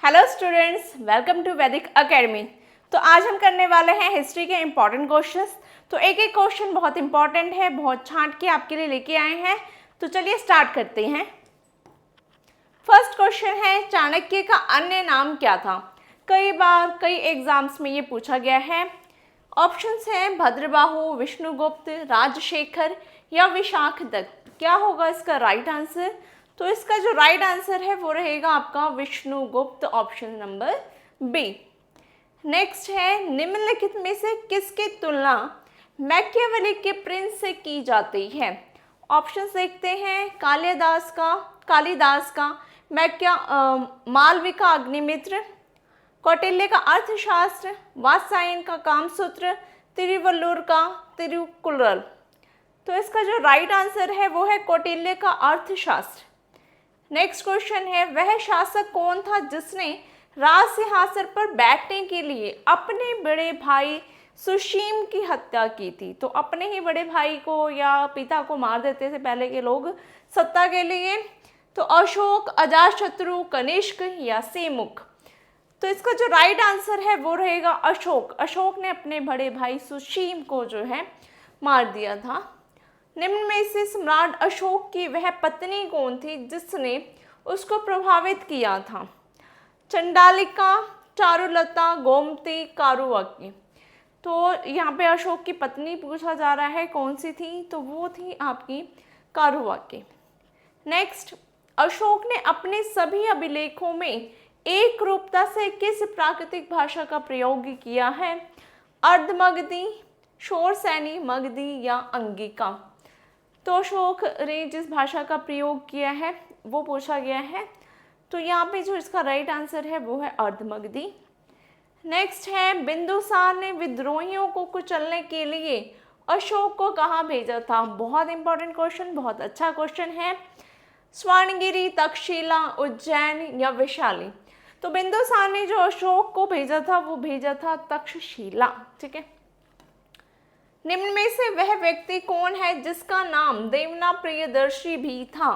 Hello students, welcome to वैदिक academy. तो आज हम करने वाले हैं हिस्ट्री के इम्पॉर्टेंट क्वेश्चंस। तो एक एक क्वेश्चन बहुत इंपॉर्टेंट है, बहुत छांट के आपके लिए लेके आए हैं। तो चलिए स्टार्ट करते हैं। फर्स्ट क्वेश्चन है, चाणक्य का अन्य नाम क्या था? कई बार कई एग्जाम्स में ये पूछा गया है। ऑप्शंस हैं भद्रबाहु, विष्णुगुप्त, राजशेखर या विशाखदत्त। क्या होगा इसका राइट आंसर? तो इसका जो राइट आंसर है वो रहेगा आपका Vishnugupta, option number B. Next है, निम्नलिखित में से किसकी तुलना मैकियावेली के प्रिंस से की जाती है? ऑप्शंस देखते हैं, कालिदास का मालविका अग्निमित्र, कौटिल्य का अर्थशास्त्र, वात्स्यायन का कामसूत्र, तिरुवल्लुर का तिरुकुरल। तो इसका जो राइट आंसर है वो है कौटिल्य का अर्थशास्त्र। नेक्स्ट क्वेश्चन है, वह शासक कौन था जिसने राज सिंहासन पर बैठने के लिए अपने बड़े भाई सुशीम की हत्या की थी? तो अपने ही बड़े भाई को या पिता को मार देते थे पहले के लोग सत्ता के लिए। तो अशोक, अजातशत्रु, कनिष्क या सेमुख। तो इसका जो राइट आंसर है वो रहेगा अशोक। अशोक ने अपने बड़े भाई सुशीम को जो है मार दिया था। निम्न में से सम्राट अशोक की वह पत्नी कौन थी जिसने उसको प्रभावित किया था? चंडालिका, चारुलता, गोमती, कारुवाकी। तो यहाँ पे अशोक की पत्नी पूछा जा रहा है, कौन सी थी? तो वो थी आपकी कारुवाकी। नेक्स्ट, अशोक ने अपने सभी अभिलेखों में एक रूपता से किस प्राकृतिक भाषा का प्रयोग किया है? अर्धमगधी, शोरसैनी, मगधी या अंगिका। तो अशोक ने जिस भाषा का प्रयोग किया है वो पूछा गया है। तो यहाँ पे जो इसका राइट आंसर है वो है अर्धमगधी। नेक्स्ट है, बिंदुसार ने विद्रोहियों को कुचलने के लिए अशोक को कहाँ भेजा था? बहुत इंपॉर्टेंट क्वेश्चन, बहुत अच्छा क्वेश्चन है। स्वर्णगिरी, तक्षशिला, उज्जैन या वैशाली। तो बिंदुसार ने जो अशोक को भेजा था वो भेजा था तक्षशिला। ठीक है। निम्न में से वह व्यक्ति कौन है जिसका नाम देवना प्रियदर्शी भी था?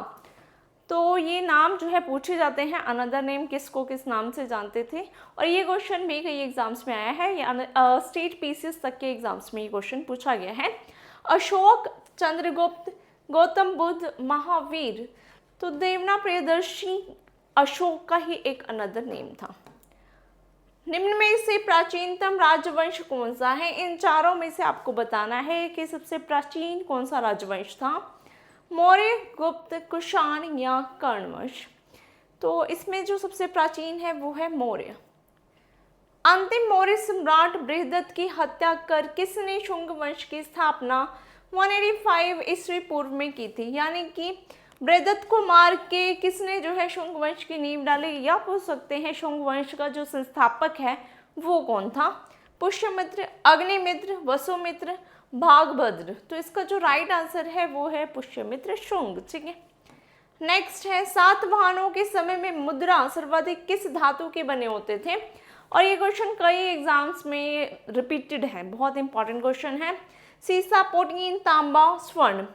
तो ये नाम जो है पूछे जाते हैं, अनदर नेम किसको किस नाम से जानते थे। और ये क्वेश्चन भी कई एग्जाम्स में आया है, या स्टेट पीसीएस तक के एग्जाम्स में ये क्वेश्चन पूछा गया है। अशोक, चंद्रगुप्त, गौतम बुद्ध, महावीर। तो देवना प्रियदर्शी अशोक का ही एक अनदर नेम था। निम्न में से प्राचीनतम राजवंश कौन सा है? इन चारों में से आपको बताना है कि सबसे प्राचीन कौन सा राजवंश था। मौर्य, गुप्त, कुषाण या कर्णवंश। तो इसमें जो सबसे प्राचीन है वो है मौर्य। अंतिम मौर्य सम्राट बृहदत्त की हत्या कर किसने शुंग वंश की स्थापना 185 ईस्वी पूर्व में की थी? यानी कि बृहदत्त को मार के किसने जो है शुंग वंश की नींव डाली? या पूछ सकते हैं शुंग वंश का जो संस्थापक है वो कौन था? पुष्यमित्र, अग्निमित्र, वसुमित्र, भागभद्र। तो इसका जो राइट आंसर है वो है पुष्यमित्र शुंग। ठीक है। नेक्स्ट है, सातवाहनों के समय में मुद्रा सर्वाधिक किस धातु के बने होते थे? और ये क्वेश्चन कई एग्जाम्स में रिपीटेड है, बहुत इंपॉर्टेंट क्वेश्चन है। सीसा, पोटीन, तांबा, स्वर्ण।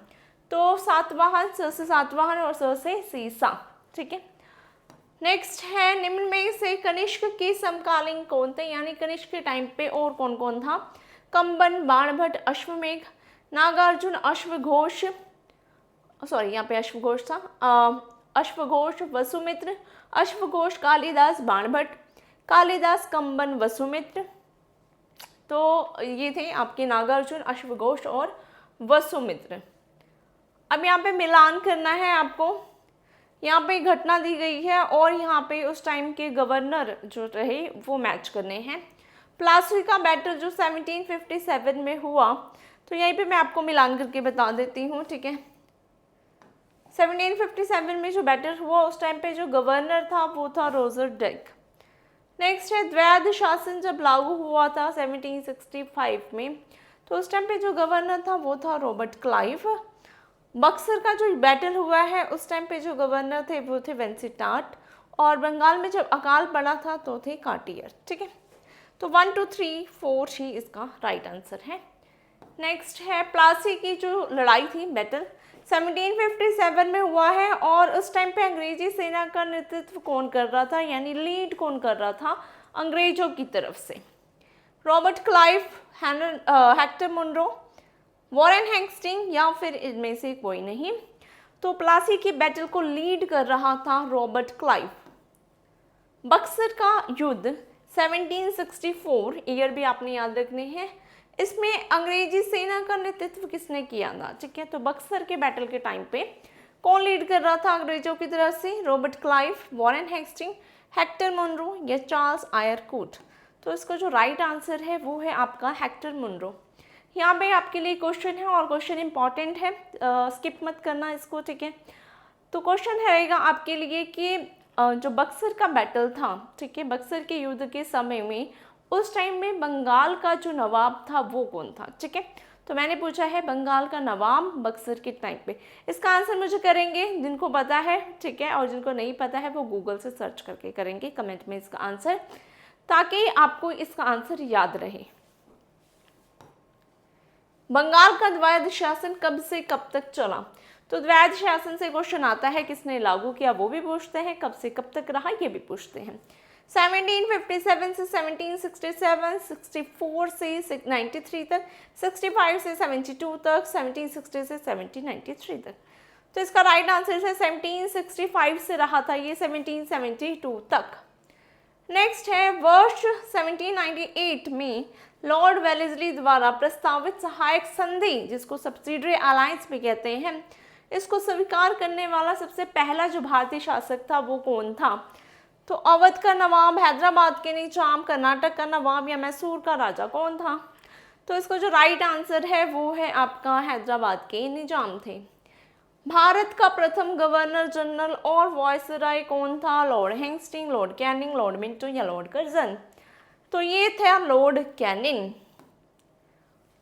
तो सातवाहन, स से सातवाहन और स से सीसा। ठीक है। नेक्स्ट है, निम्न में से कनिष्क के समकालीन कौन थे? यानी कनिष्क के टाइम पे और कौन कौन था? कंबन, बाणभट्ट, अश्वमेघ, नागार्जुन, अश्वघोष, सॉरी यहाँ पे अश्वघोष था, अश्वघोष, वसुमित्र, अश्वघोष, कालिदास, बाणभट्ट, कालिदास, कंबन, वसुमित्र। तो ये थे आपके नागार्जुन, अश्वघोष और वसुमित्र। अब यहाँ पे मिलान करना है आपको। यहाँ पे घटना दी गई है और यहाँ पे उस टाइम के गवर्नर जो रहे वो मैच करने हैं। प्लासी का बैटल जो 1757 में हुआ, तो यहीं पे मैं आपको मिलान करके बता देती हूँ। ठीक है। 1757 में जो बैटल हुआ उस टाइम पे जो गवर्नर था वो था रोजर डेक। नेक्स्ट है, द्वैध शासन जब लागू हुआ था 1765 में, तो उस टाइम पे जो गवर्नर था वो था रॉबर्ट क्लाइव। बक्सर का जो बैटल हुआ है उस टाइम पे जो गवर्नर थे वो थे वेंसीटाट। और बंगाल में जब अकाल पड़ा था तो थे कार्टियर। ठीक है। तो 1 2 3 4 ही इसका राइट आंसर है। नेक्स्ट है, प्लासी की जो लड़ाई थी बैटल 1757 में हुआ है और उस टाइम पे अंग्रेजी सेना का नेतृत्व कौन कर रहा था, यानी लीड कौन कर रहा था अंग्रेजों की तरफ से? Robert Clive, Hector Munro, Warren Hasting या फिर इनमें से कोई नहीं। तो प्लासी की बैटल को लीड कर रहा था रॉबर्ट क्लाइव। बक्सर का युद्ध 1764 ईयर भी आपने याद रखने हैं, इसमें अंग्रेजी सेना का नेतृत्व किसने किया था? ठीक है, तो बक्सर के बैटल के टाइम पे कौन लीड कर रहा था अंग्रेजों की तरफ से? Robert Clive, Warren Hasting, Hector Munro या चार्ल्स आयरकूट? तो इसका जो राइट आंसर है वो है आपका हेक्टर मुनरो। यहाँ पे आपके लिए क्वेश्चन है और क्वेश्चन इंपॉर्टेंट है, स्किप मत करना इसको, ठीक है। तो क्वेश्चन रहेगा आपके लिए कि जो बक्सर का बैटल था, ठीक है, बक्सर के युद्ध के समय में उस टाइम में बंगाल का जो नवाब था वो कौन था? ठीक है, तो मैंने पूछा है बंगाल का नवाब बक्सर के टाइम पे। इसका आंसर मुझे करेंगे जिनको पता है, ठीक है, और जिनको नहीं पता है वो गूगल से सर्च करके करेंगे कमेंट में इसका आंसर, ताकि आपको इसका आंसर याद रहे। बंगाल का द्वैध शासन कब से कब तक चला? तो द्वैध शासन से क्वेश्चन आता है, किसने लागू किया वो भी पूछते हैं, कब से कब तक रहा ये भी पूछते हैं। 1757 से 1767, 64 से 93 तक, 65 से 72 तक, 1760 से 1793 तक। तो इसका राइट आंसर है 1765 से रहा था ये 1772 तक। नेक्स्ट है वर्ष 1798 में लॉर्ड वेलेस्ली द्वारा प्रस्तावित सहायक संधि, जिसको सब्सिडरी अलायंस भी कहते हैं, इसको स्वीकार करने वाला सबसे पहला जो भारतीय शासक था वो कौन था? तो अवध का नवाब, हैदराबाद के निजाम, कर्नाटक का नवाब या मैसूर का राजा कौन था? तो इसका जो राइट आंसर है वो है आपका हैदराबाद के निजाम थे। भारत का प्रथम गवर्नर जनरल और वायसराय कौन था? Lord Hasting, Lord Canning, Lord Minto या लॉर्ड कर्जन? तो ये था लॉर्ड कैनिंग।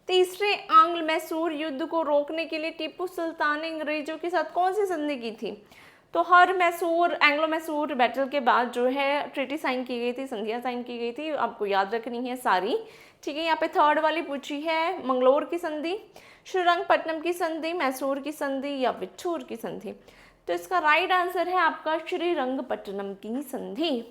तीसरे आंग्ल मैसूर युद्ध को रोकने के लिए टीपू सुल्तान ने अंग्रेजों के साथ कौन सी संधि की थी? तो हर मैसूर, एंग्लो मैसूर बैटल के बाद जो है ट्रीटी साइन की गई थी, संधियां साइन की गई थी, आपको याद रखनी है सारी, ठीक है। यहाँ पे थर्ड वाली पूछी है, मंगलोर की संधि, श्रीरंगपट्टनम की संधि, मैसूर की संधि या विठूर की संधि? तो इसका राइट आंसर है आपका श्रीरंगपट्टनम की संधि।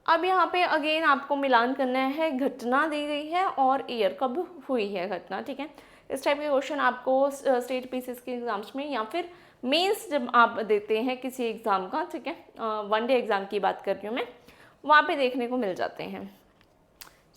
अब यहाँ पे अगेन आपको मिलान करना है, घटना दी गई है और ईयर कब हुई है घटना, ठीक है। इस टाइप के क्वेश्चन आपको स्टेट पीसीएस के एग्जाम्स में या फिर मेंस जब आप देते हैं किसी एग्ज़ाम का, ठीक है, वनडे एग्ज़ाम की बात कर रही हूँ मैं, वहाँ पे देखने को मिल जाते हैं।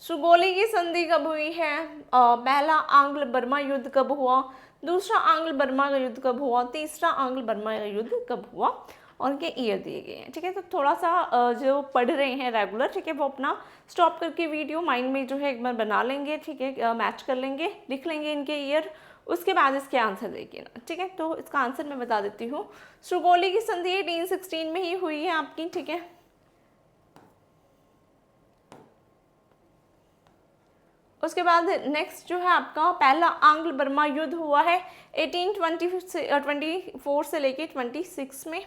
सुगोली की संधि कब हुई है? पहला आंग्ल बर्मा युद्ध कब हुआ? दूसरा आंग्ल बर्मा का युद्ध कब हुआ? तीसरा आंग्ल बर्मा का युद्ध कब हुआ? और उनके ईयर दिए गए हैं, ठीक है। तो थोड़ा सा जो पढ़ रहे हैं रेगुलर, ठीक है, वो अपना स्टॉप करके वीडियो माइंड में जो है एक बार बना लेंगे, ठीक है, मैच कर लेंगे, लिख लेंगे इनके ईयर, उसके बाद इसके आंसर देखिए ना, ठीक है। तो इसका आंसर मैं बता देती हूँ, सुगोली की संधि 1816 में ही हुई है आपकी, ठीक है। उसके बाद नेक्स्ट जो है आपका पहला आंग्ल बर्मा युद्ध हुआ है 1824 से लेके 26 में।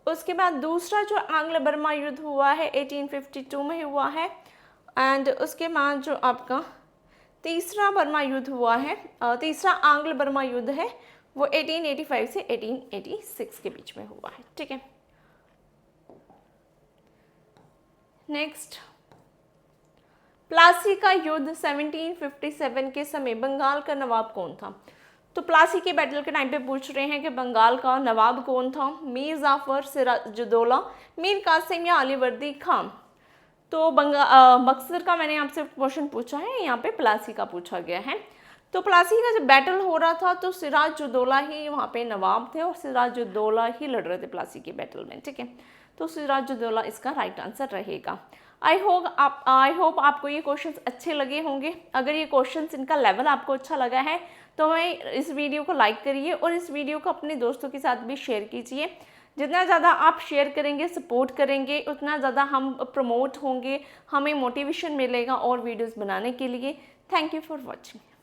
उसके बाद दूसरा जो आंग्ल बर्मा युद्ध हुआ है 1852 में हुआ है। एंड उसके बाद जो आपका तीसरा बर्मा युद्ध हुआ है, तीसरा आंग्ल बर्मा युद्ध है, वो 1885 से 1886 के बीच में हुआ है, ठीक है। नेक्स्ट, प्लासी का युद्ध 1757 के समय बंगाल का नवाब कौन था? तो प्लासी के बैटल के टाइम पे पूछ रहे हैं कि बंगाल का नवाब कौन था? मीर जाफर, सिराजुद्दौला, मीर कासिम या अलीवर्दी खान? तो बक्सर का मैंने आपसे क्वेश्चन पूछा है, यहाँ पे प्लासी का पूछा गया है। तो प्लासी का जब बैटल हो रहा था तो सिराजुद्दौला ही वहाँ पे नवाब थे और सिराजुद्दौला ही लड़ रहे थे प्लासी के बैटल में, ठीक है। तो सिराजुद्दौला इसका राइट आंसर रहेगा। आई होप आपको ये क्वेश्चंस अच्छे लगे होंगे। अगर ये क्वेश्चंस इनका लेवल आपको अच्छा लगा है तो मैं इस वीडियो को लाइक करिए और इस वीडियो को अपने दोस्तों के साथ भी शेयर कीजिए। जितना ज़्यादा आप शेयर करेंगे, सपोर्ट करेंगे, उतना ज़्यादा हम प्रमोट होंगे, हमें मोटिवेशन मिलेगा और वीडियोस बनाने के लिए। Thank you for watching.